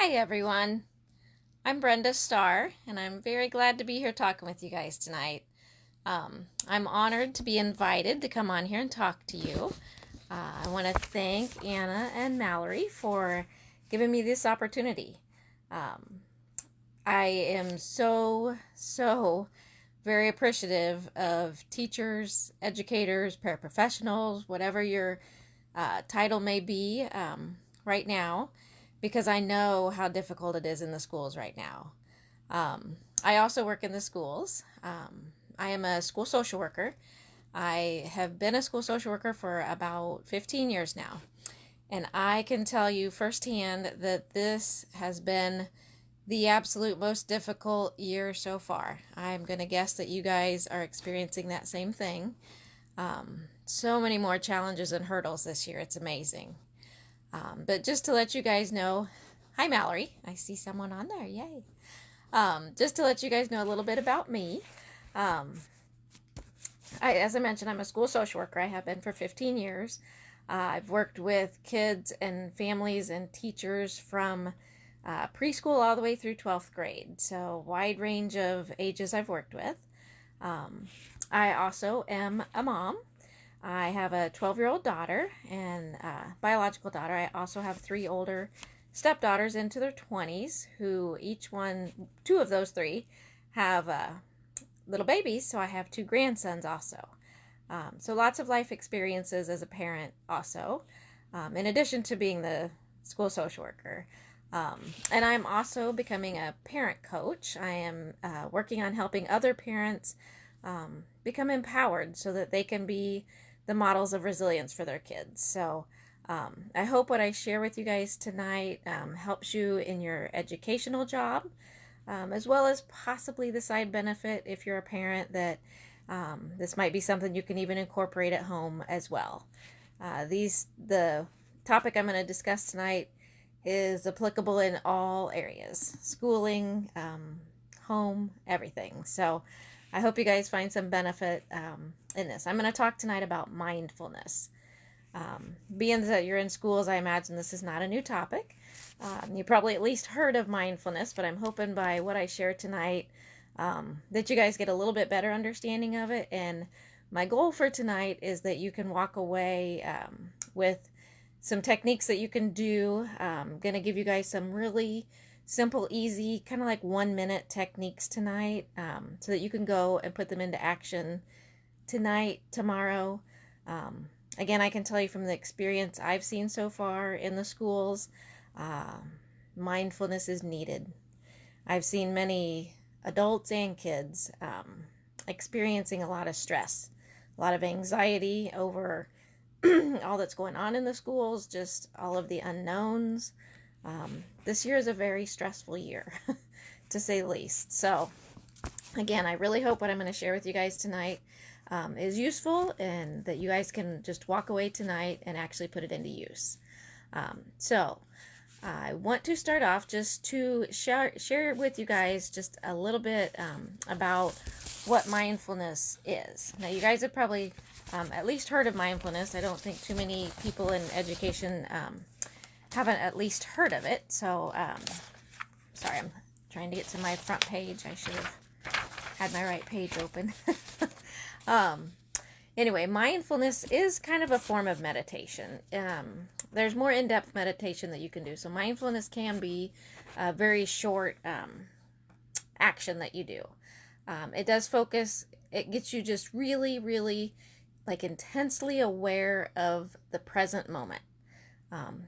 Hi everyone, I'm Brenda Starr, and I'm very glad to be here talking with you guys tonight. I'm honored to be invited to come on here and talk to you. I want to thank Anna and Mallory for giving me this opportunity. Um, I am so very appreciative of teachers, educators, paraprofessionals, whatever your title may be right now, because I know how difficult it is in the schools right now. I also work in the schools. I am a school social worker. I have been a school social worker for about 15 years now. And I can tell you firsthand that this has been the absolute most difficult year so far. I'm going to guess that you guys are experiencing that same thing. So many more challenges and hurdles this year. It's amazing. But just to let you guys know, hi Mallory. I see someone on there. Yay. Just to let you guys know a little bit about me. As I mentioned, I'm a school social worker. I have been for 15 years. I've worked with kids and families and teachers from preschool all the way through 12th grade. So wide range of ages I've worked with. I also am a mom. I have a 12-year-old daughter and biological daughter. I also have 3 older stepdaughters into their 20s who two of those 3 have little babies. So I have 2 grandsons also. So lots of life experiences as a parent also, in addition to being the school social worker. And I'm also becoming a parent coach. I am working on helping other parents become empowered so that they can be the models of resilience for their kids. So I hope what I share with you guys tonight helps you in your educational job, as well as possibly the side benefit if you're a parent that this might be something you can even incorporate at home as well. The topic I'm going to discuss tonight is applicable in all areas, schooling, home, everything. So I hope you guys find some benefit in this. I'm going to talk tonight about mindfulness. Being that you're in schools, I imagine this is not a new topic. You probably at least heard of mindfulness, but I'm hoping by what I share tonight that you guys get a little bit better understanding of it. And my goal for tonight is that you can walk away with some techniques that you can do. I'm going to give you guys some really simple, easy, kind of like 1-minute techniques tonight, so that you can go and put them into action tonight, tomorrow. Again, I can tell you from the experience I've seen so far in the schools, mindfulness is needed. I've seen many adults and kids experiencing a lot of stress, a lot of anxiety over all that's going on in the schools, just all of the unknowns. This year is a very stressful year, to say the least. So, again, I really hope what I'm going to share with you guys tonight is useful and that you guys can just walk away tonight and actually put it into use. So, I want to start off just to share with you guys just a little bit about what mindfulness is. Now, you guys have probably at least heard of mindfulness. I don't think too many people in education haven't at least heard of it. So, sorry, I'm trying to get to my front page. I should have had my right page open. Anyway, mindfulness is kind of a form of meditation. There's more in-depth meditation that you can do. So mindfulness can be a very short action that you do. It does focus, it gets you just really like intensely aware of the present moment.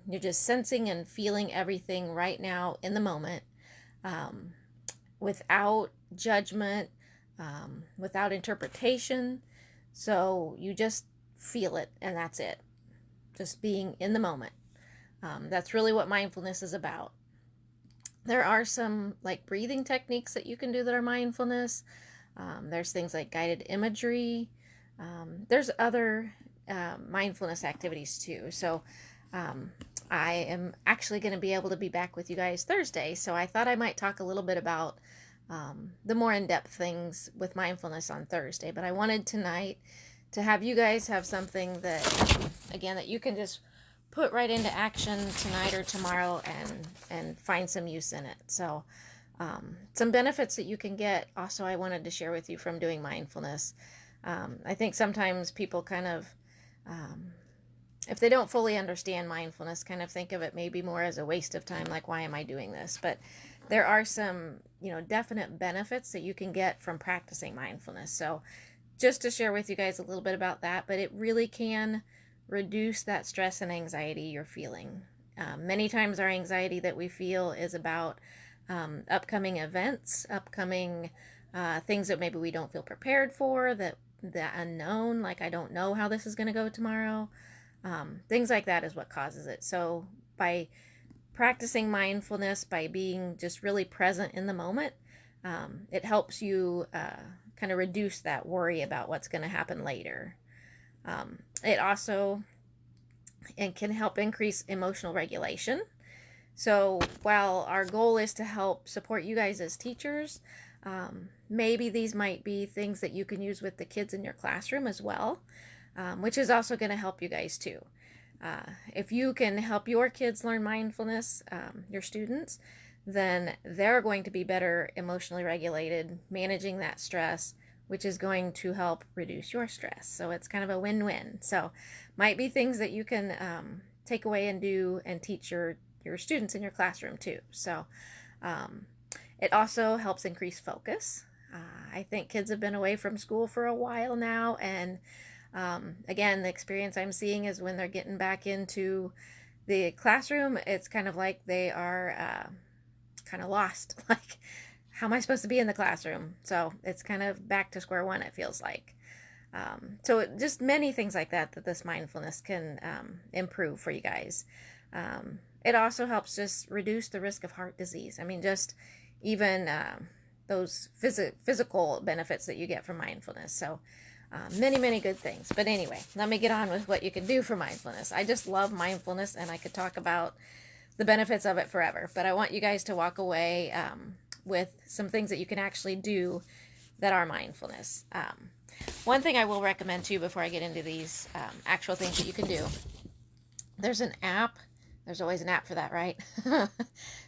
You're just sensing and feeling everything right now in the moment, without judgment, without interpretation. So you just feel it and that's it. Just being in the moment. That's really what mindfulness is about. There are some like breathing techniques that you can do that are mindfulness. There's things like guided imagery. There's other mindfulness activities too. So I am actually going to be able to be back with you guys Thursday. So I thought I might talk a little bit about the more in-depth things with mindfulness on Thursday. But I wanted tonight to have you guys have something that, again, that you can just put right into action tonight or tomorrow and find some use in it. So some benefits that you can get also I wanted to share with you from doing mindfulness. I think sometimes people kind of, if they don't fully understand mindfulness, kind of think of it maybe more as a waste of time, like, why am I doing this? But there are some, definite benefits that you can get from practicing mindfulness. So just to share with you guys a little bit about that, but it really can reduce that stress and anxiety you're feeling. Many times our anxiety that we feel is about upcoming events, upcoming things that maybe we don't feel prepared for, that the unknown, like I don't know how this is going to go tomorrow. Things like that is what causes it. So by practicing mindfulness, by being just really present in the moment, it helps you kind of reduce that worry about what's going to happen later. It also can help increase emotional regulation. So while our goal is to help support you guys as teachers, maybe these might be things that you can use with the kids in your classroom as well, which is also going to help you guys too. If you can help your kids learn mindfulness, your students, then they're going to be better emotionally regulated, managing that stress, which is going to help reduce your stress. So it's kind of a win-win. So might be things that you can take away and do and teach your students in your classroom too. So it also helps increase focus. I think kids have been away from school for a while now, and again, the experience I'm seeing is when they're getting back into the classroom, it's kind of like they are kind of lost. Like, how am I supposed to be in the classroom? So it's kind of back to square one, it feels like. So just many things like that this mindfulness can improve for you guys. It also helps just reduce the risk of heart disease. I mean, just even those physical benefits that you get from mindfulness. So many, many good things. But anyway, let me get on with what you can do for mindfulness. I just love mindfulness, and I could talk about the benefits of it forever. But I want you guys to walk away with some things that you can actually do that are mindfulness. One thing I will recommend to you before I get into these actual things that you can do, there's an app. There's always an app for that, right?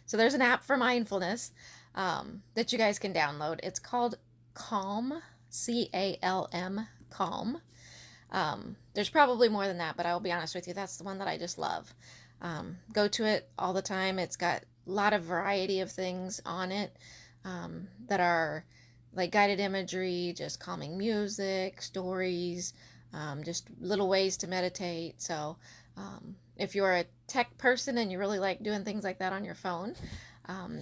So there's an app for mindfulness that you guys can download. It's called Calm, C-A-L-M, Calm. There's probably more than that, but I will be honest with you, that's the one that I just love. Go to it all the time. It's got a lot of variety of things on it that are like guided imagery, just calming music, stories, just little ways to meditate. So if you're a tech person and you really like doing things like that on your phone,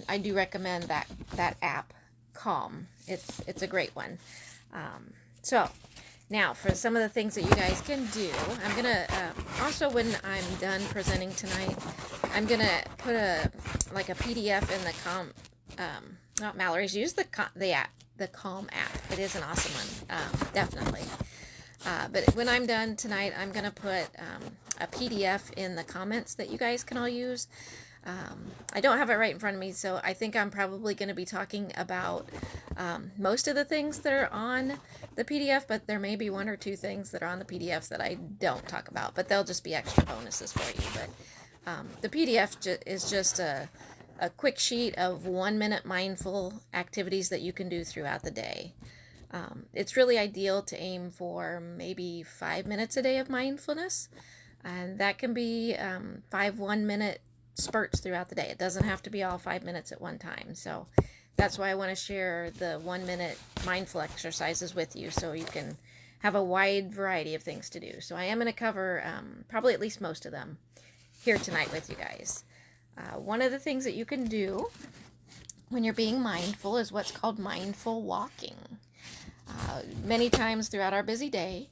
I do recommend that app, Calm. It's a great one. So now for some of the things that you guys can do, I'm going to, also when I'm done presenting tonight, I'm going to put a PDF in the not Mallory's, use the app, the Calm app. It is an awesome one, definitely. But when I'm done tonight, I'm going to put a PDF in the comments that you guys can all use. I don't have it right in front of me, so I think I'm probably going to be talking about most of the things that are on the PDF, but there may be one or two things that are on the PDF that I don't talk about, but they'll just be extra bonuses for you. But the PDF is just a quick sheet of 1-minute mindful activities that you can do throughout the day. It's really ideal to aim for maybe 5 minutes a day of mindfulness, and that can be 5 1-minute spurts throughout the day. It doesn't have to be all 5 minutes at one time. So that's why I want to share the 1-minute mindful exercises with you, so you can have a wide variety of things to do. So I am going to cover probably at least most of them here tonight with you guys. One of the things that you can do when you're being mindful is what's called mindful walking. Many times throughout our busy day,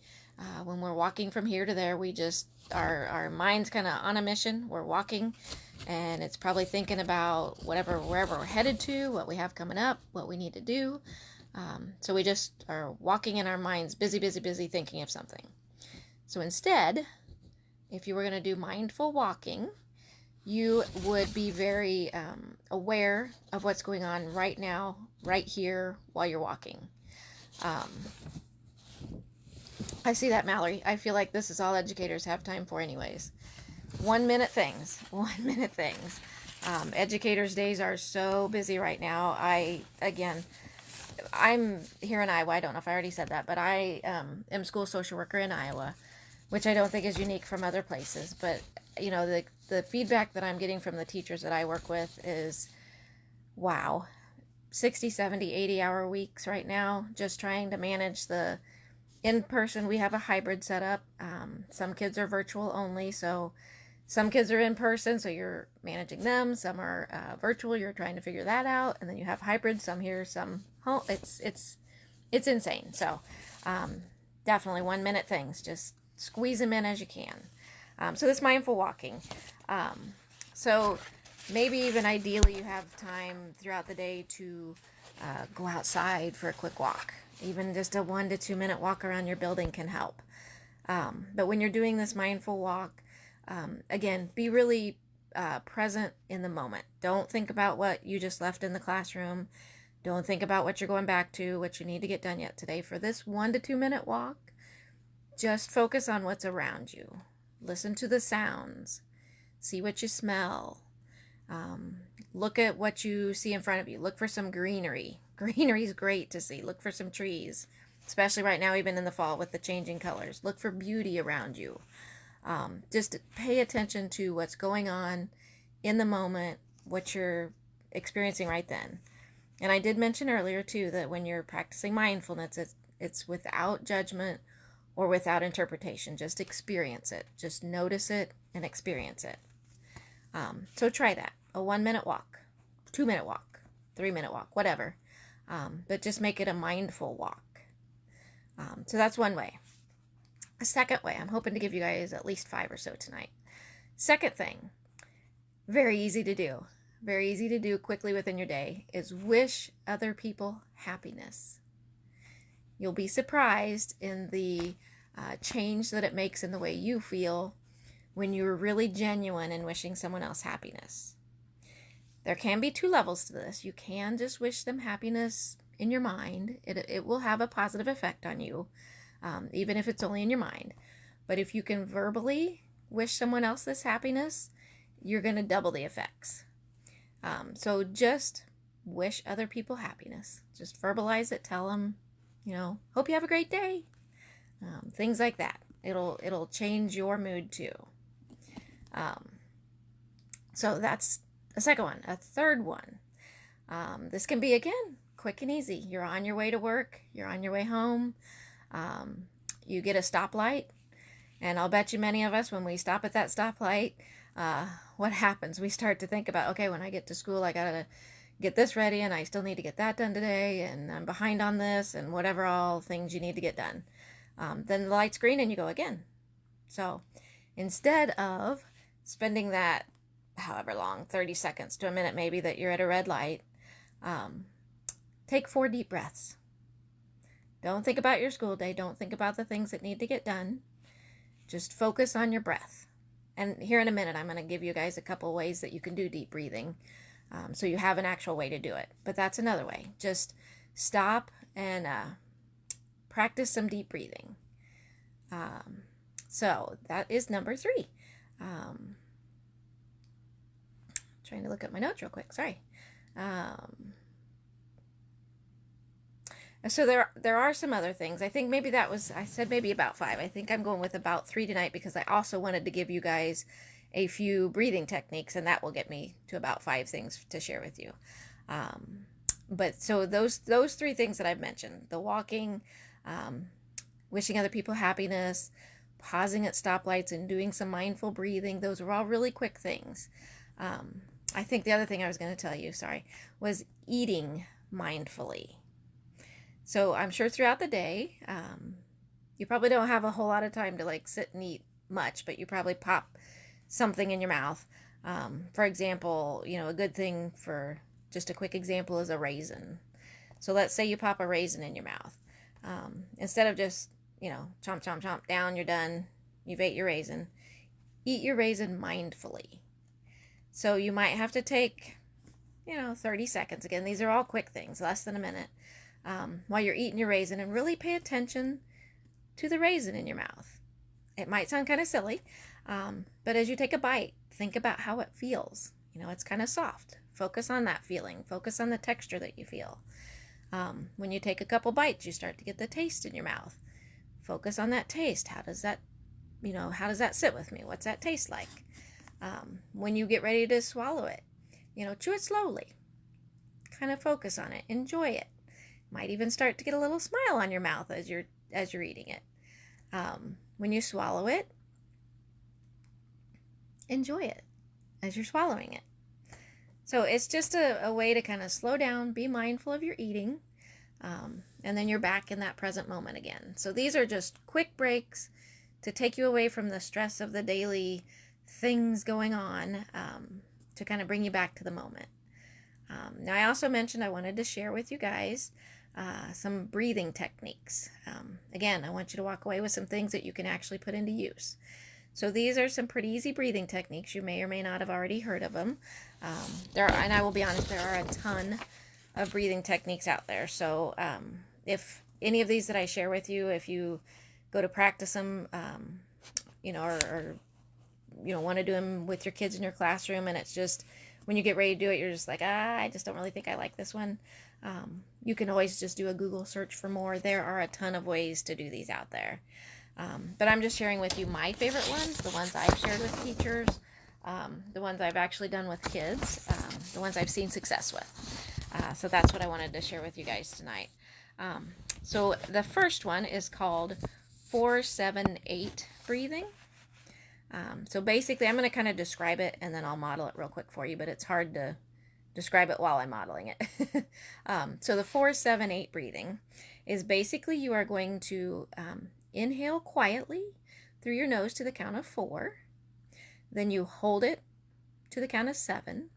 when we're walking from here to there, we just, our mind's kind of on a mission. We're walking, and it's probably thinking about wherever we're headed to, what we have coming up, what we need to do. So we just are walking in our minds, busy, thinking of something. So instead, if you were going to do mindful walking, you would be very aware of what's going on right now, right here, while you're walking. I see that, Mallory. I feel like this is all educators have time for anyways. 1 minute things. 1 minute things. Educators' days are so busy right now. I'm here in Iowa. I don't know if I already said that, but I am school social worker in Iowa, which I don't think is unique from other places. But, the feedback that I'm getting from the teachers that I work with is, wow, 60, 70, 80-hour weeks right now, just trying to manage the in-person. We have a hybrid setup. Some kids are virtual only, so some kids are in person, so you're managing them. Some are virtual, you're trying to figure that out. And then you have hybrid, some here, some home. It's insane. So definitely 1 minute things. Just squeeze them in as you can. So this mindful walking. So maybe even ideally you have time throughout the day to go outside for a quick walk. Even just a 1 to 2 minute walk around your building can help. But when you're doing this mindful walk, again, be really present in the moment. Don't think about what you just left in the classroom. Don't think about what you're going back to, what you need to get done yet today. For this 1 to 2 minute walk, just focus on what's around you. Listen to the sounds. See what you smell. Look at what you see in front of you. Look for some greenery. Greenery is great to see. Look for some trees, especially right now, even in the fall with the changing colors. Look for beauty around you. Just pay attention to what's going on in the moment, what you're experiencing right then. And I did mention earlier too that when you're practicing mindfulness, it's without judgment or without interpretation. Just experience it. Just notice it and experience it. So try that. A 1 minute walk, 2 minute walk, 3 minute walk, whatever. But just make it a mindful walk. So that's one way. A second way, I'm hoping to give you guys at least 5 or so tonight. Second thing, very easy to do quickly within your day, is wish other people happiness. You'll be surprised in the change that it makes in the way you feel when you're really genuine in wishing someone else happiness. There can be 2 levels to this. You can just wish them happiness in your mind. It will have a positive effect on you, even if it's only in your mind. But if you can verbally wish someone else this happiness, you're going to double the effects. So just wish other people happiness. Just verbalize it. Tell them, hope you have a great day. Things like that. It'll change your mood too. So that's a second one. A third one. This can be, again, quick and easy. You're on your way to work. You're on your way home. You get a stoplight. And I'll bet you many of us, when we stop at that stoplight, what happens? We start to think about, okay, when I get to school, I got to get this ready, and I still need to get that done today, and I'm behind on this, and whatever all things you need to get done. Then the light's green, and you go again. So instead of spending that, however long, 30 seconds to a minute maybe, that you're at a red light, take 4 deep breaths. Don't think about your school day. Don't think about the things that need to get done. Just focus on your breath. And here in a minute, I'm going to give you guys a couple ways that you can do deep breathing, so you have an actual way to do it. But that's another way. Just stop and practice some deep breathing. So that is number 3. Trying to look at my notes real quick. Sorry. So there are some other things. I think maybe I said maybe about 5. I think I'm going with about 3 tonight, because I also wanted to give you guys a few breathing techniques, and that will get me to about 5 things to share with you. But so those 3 things that I've mentioned, the walking, wishing other people happiness, pausing at stoplights, and doing some mindful breathing, those are all really quick things. I think the other thing I was going to tell you, was eating mindfully. So I'm sure throughout the day, you probably don't have a whole lot of time to sit and eat much, but you probably pop something in your mouth. For example, a good thing, for just a quick example, is a raisin. So let's say you pop a raisin in your mouth. Instead of just, chomp, chomp, chomp, down, you're done, you've ate your raisin. Eat your raisin mindfully. So you might have to take, 30 seconds. Again, these are all quick things, less than a minute. While you're eating your raisin, and really pay attention to the raisin in your mouth. It might sound kind of silly, But as you take a bite, think about how it feels. It's kind of soft. Focus on that feeling. Focus on the texture that you feel. When you take a couple bites, you start to get the taste in your mouth. Focus on that taste. How does that sit with me? What's that taste like? When you get ready to swallow it, chew it slowly. Kind of focus on it. Enjoy it. Might even start to get a little smile on your mouth as you're eating it. When you swallow it, enjoy it as you're swallowing it. So it's just a way to kind of slow down, be mindful of your eating, and then you're back in that present moment again. So these are just quick breaks to take you away from the stress of the daily things going on, to kind of bring you back to the moment. Now, I also mentioned I wanted to share with you guys some breathing techniques. Again, I want you to walk away with some things that you can actually put into use. So these are some pretty easy breathing techniques. You may or may not have already heard of them. And I will be honest, there are a ton of breathing techniques out there. So if any of these that I share with you, if you go to practice them, or want to do them with your kids in your classroom, and it's just when you get ready to do it, you're just like, I just don't really think I like this one. You can always just do a Google search for more. There are a ton of ways to do these out there. But I'm just sharing with you my favorite ones, the ones I've shared with teachers, the ones I've actually done with kids, the ones I've seen success with. So that's what I wanted to share with you guys tonight. So the first one is called 4-7-8 breathing. So basically, I'm going to kind of describe it, and then I'll model it real quick for you, but it's hard to describe it while I'm modeling it. So the 4-7-8 breathing is basically you are going to inhale quietly through your nose to the count of 4. Then you hold it to the count of 7.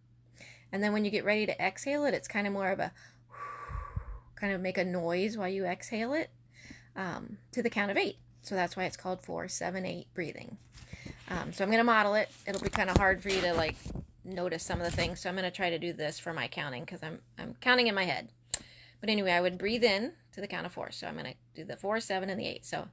And then when you get ready to exhale it, it's kind of more of a kind of make a noise while you exhale it to the count of 8. So that's why it's called 4-7-8 breathing. So I'm going to model it. It'll be kind of hard for you to notice some of the things. So I'm going to try to do this for my counting because I'm counting in my head. But anyway, I would breathe in to the count of 4. So I'm going to do the 4, 7, and the 8. So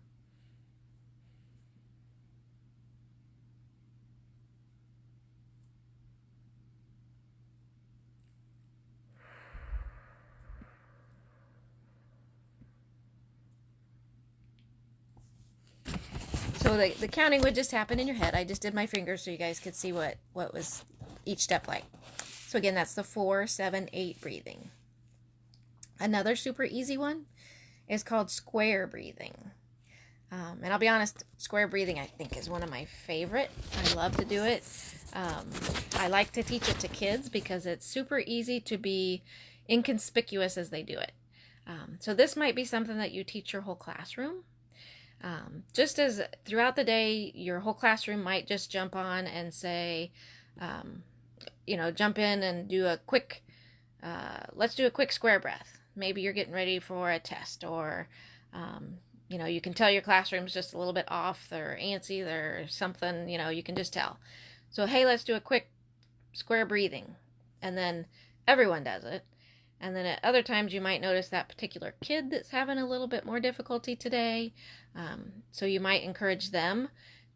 the counting would just happen in your head. I just did my fingers so you guys could see what was each step like. So again, that's the 4-7-8 breathing. Another super easy one is called square breathing. And I'll be honest, square breathing I think is one of my favorite. I love to do it. I like to teach it to kids because it's super easy to be inconspicuous as they do it. So this might be something that you teach your whole classroom. Just as throughout the day, your whole classroom might just jump on and say, jump in and do a quick, let's do a quick square breath. Maybe you're getting ready for a test, or, you can tell your classroom's just a little bit off, they're antsy, they're something, you can just tell. So, hey, let's do a quick square breathing. And then everyone does it. And then at other times you might notice that particular kid that's having a little bit more difficulty today. So you might encourage them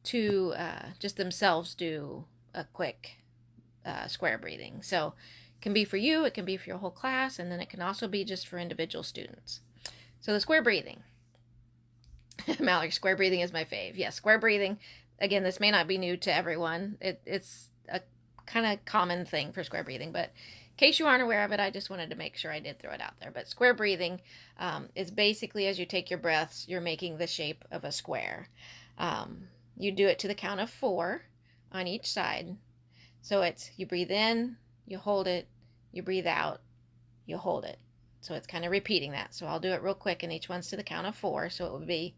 to just themselves do a quick square breathing. So it can be for you, it can be for your whole class, and then it can also be just for individual students. So the square breathing. Mallory, square breathing is my fave. Yes, square breathing. Again, this may not be new to everyone. It's a kind of common thing for square breathing, but in case you aren't aware of it, I just wanted to make sure I did throw it out there. But square breathing is basically as you take your breaths, you're making the shape of a square. You do it to the count of 4 on each side. So it's you breathe in, you hold it, you breathe out, you hold it. So it's kind of repeating that. So I'll do it real quick, and each one's to the count of 4. So it would be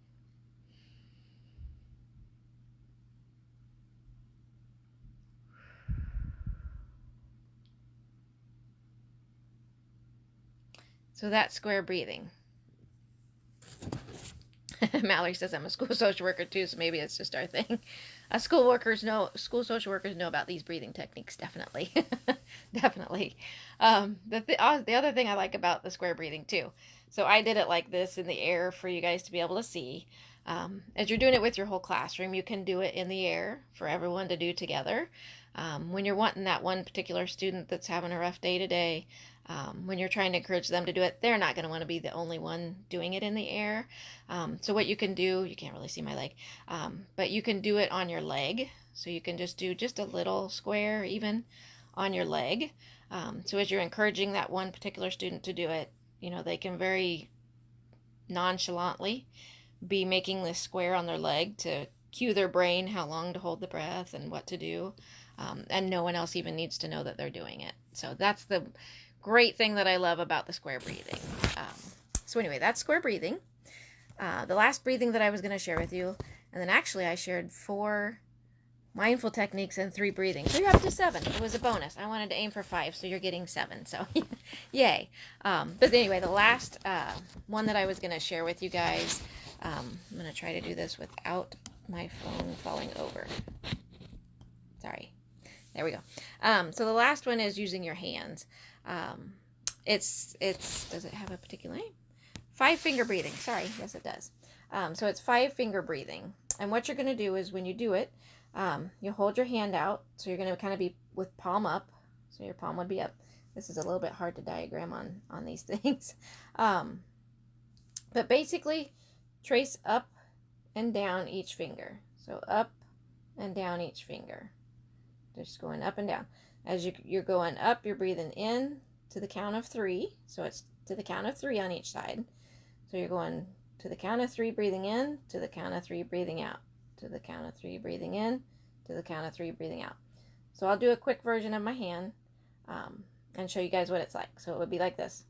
so that's square breathing. Mallory says I'm a school social worker too, so maybe it's just our thing. School social workers know about these breathing techniques, definitely. Definitely. The other thing I like about the square breathing too. So I did it like this in the air for you guys to be able to see. As you're doing it with your whole classroom, you can do it in the air for everyone to do together. When you're wanting that one particular student that's having a rough day today, when you're trying to encourage them to do it, they're not going to want to be the only one doing it in the air. So what you can do, you can't really see my leg, but you can do it on your leg. So you can just do just a little square even on your leg. So as you're encouraging that one particular student to do it, they can very nonchalantly be making this square on their leg to cue their brain how long to hold the breath and what to do. And no one else even needs to know that they're doing it. So that's the great thing that I love about the square breathing. So anyway, that's square breathing. The last breathing that I was going to share with you, and then actually I shared 4 mindful techniques and 3 breathing. So you're up to 7. It was a bonus. I wanted to aim for 5, so you're getting 7. So yay. But anyway, the last one that I was going to share with you guys, I'm going to try to do this without my phone falling over. Sorry. There we go. So the last one is using your hands. Does it have a particular name? 5-finger breathing. Sorry. Yes, it does. So it's 5-finger breathing. And what you're going to do is when you do it, you hold your hand out. So you're going to kind of be with palm up. So your palm would be up. This is a little bit hard to diagram on these things. But basically, trace up and down each finger. So up and down each finger. Just going up and down. As you're going up, you're breathing in to the count of 3. So it's to the count of 3 on each side. So you're going to the count of 3, breathing in, to the count of 3, breathing out, to the count of 3, breathing in, to the count of 3, breathing out. So I'll do a quick version of my hand and show you guys what it's like. So it would be like this.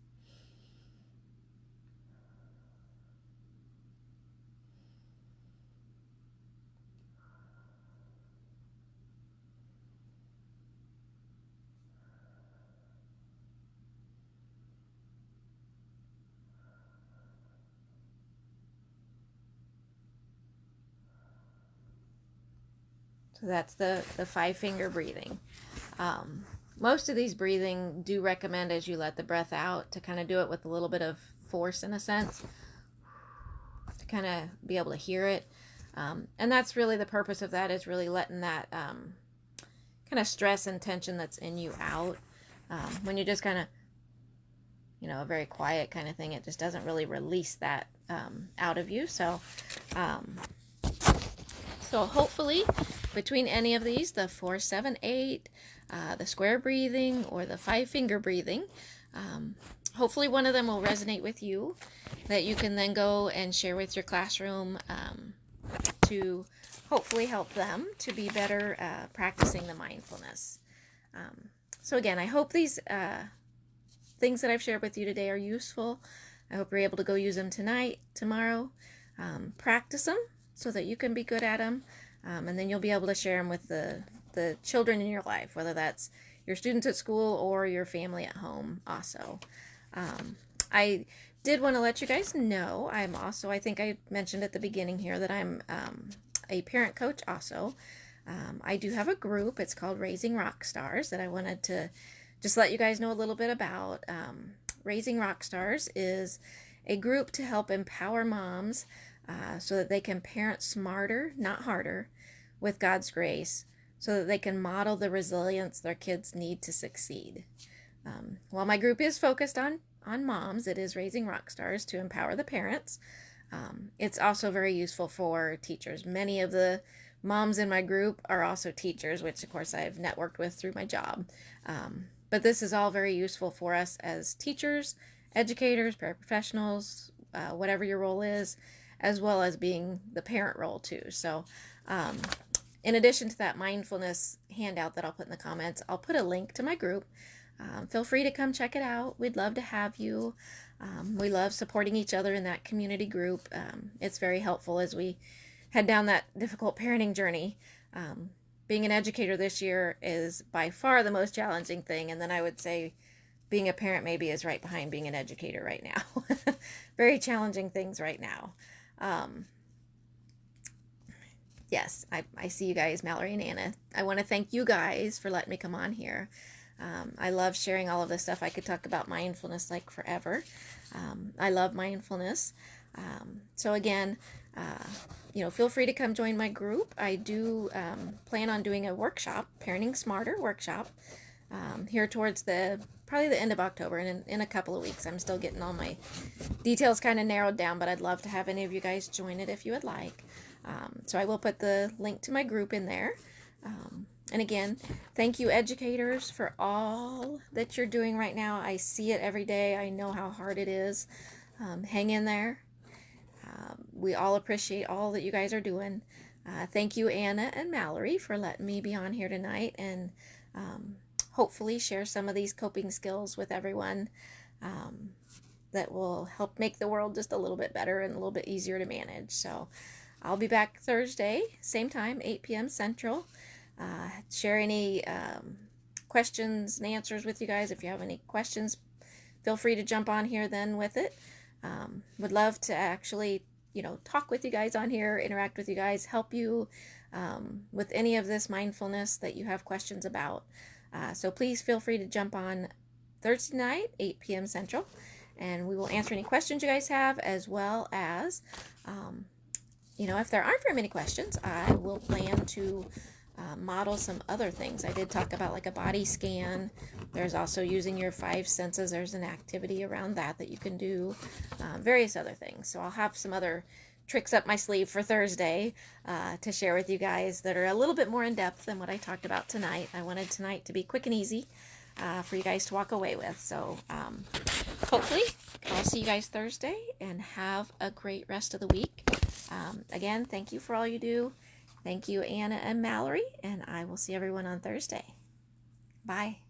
So that's the 5-finger breathing. Most of these breathing do recommend as you let the breath out to kind of do it with a little bit of force in a sense, to kind of be able to hear it. And that's really the purpose of that, is really letting that kind of stress and tension that's in you out. When you're just kind of, a very quiet kind of thing, it just doesn't really release that out of you. So hopefully between any of these, the 4, 7, 8, the square breathing, or the 5-finger breathing, hopefully one of them will resonate with you, that you can then go and share with your classroom to hopefully help them to be better practicing the mindfulness. So again, I hope these things that I've shared with you today are useful. I hope you're able to go use them tonight, tomorrow, practice them so that you can be good at them, and then you'll be able to share them with the children in your life, whether that's your students at school or your family at home also. I did want to let you guys know, I'm also, I think I mentioned at the beginning here, that I'm a parent coach also. I do have a group. It's called Raising Rock Stars, that I wanted to just let you guys know a little bit about. Raising Rock Stars is a group to help empower moms so that they can parent smarter, not harder, with God's grace, so that they can model the resilience their kids need to succeed. While my group is focused on moms, it is Raising Rock Stars to empower the parents. It's also very useful for teachers. Many of the moms in my group are also teachers, which of course I've networked with through my job. But this is all very useful for us as teachers, educators, paraprofessionals, whatever your role is, as well as being the parent role too. So in addition to that mindfulness handout that I'll put in the comments, I'll put a link to my group. Feel free to come check it out. We'd love to have you. We love supporting each other in that community group. It's very helpful as we head down that difficult parenting journey. Being an educator this year is by far the most challenging thing, and then I would say being a parent maybe is right behind being an educator right now. Very challenging things right now. Yes, I see you guys, Mallory and Anna. I want to thank you guys for letting me come on here. I love sharing all of this stuff. I could talk about mindfulness like forever. I love mindfulness. So again, feel free to come join my group. I do plan on doing a workshop, Parenting Smarter workshop, here towards probably the end of October, and in a couple of weeks. I'm still getting all my details kind of narrowed down, but I'd love to have any of you guys join it if you would like. So I will put the link to my group in there. And again, thank you, educators, for all that you're doing right now. I see it every day. I know how hard it is. Hang in there. We all appreciate all that you guys are doing. Thank you, Anna and Mallory, for letting me be on here tonight and hopefully share some of these coping skills with everyone that will help make the world just a little bit better and a little bit easier to manage. So I'll be back Thursday, same time, 8 p.m. Central. Share any questions and answers with you guys. If you have any questions, feel free to jump on here then with it. Would love to actually, talk with you guys on here, interact with you guys, help you with any of this mindfulness that you have questions about. So please feel free to jump on Thursday night, 8 p.m. Central, and we will answer any questions you guys have, as well as, if there aren't very many questions, I will plan to model some other things. I did talk about like a body scan. There's also using your 5 senses. There's an activity around that you can do. Various other things. So I'll have some other tricks up my sleeve for Thursday to share with you guys that are a little bit more in depth than what I talked about tonight. I wanted tonight to be quick and easy for you guys to walk away with. So hopefully I'll see you guys Thursday, and have a great rest of the week. Again, thank you for all you do. Thank you, Anna and Mallory, and I will see everyone on Thursday. Bye.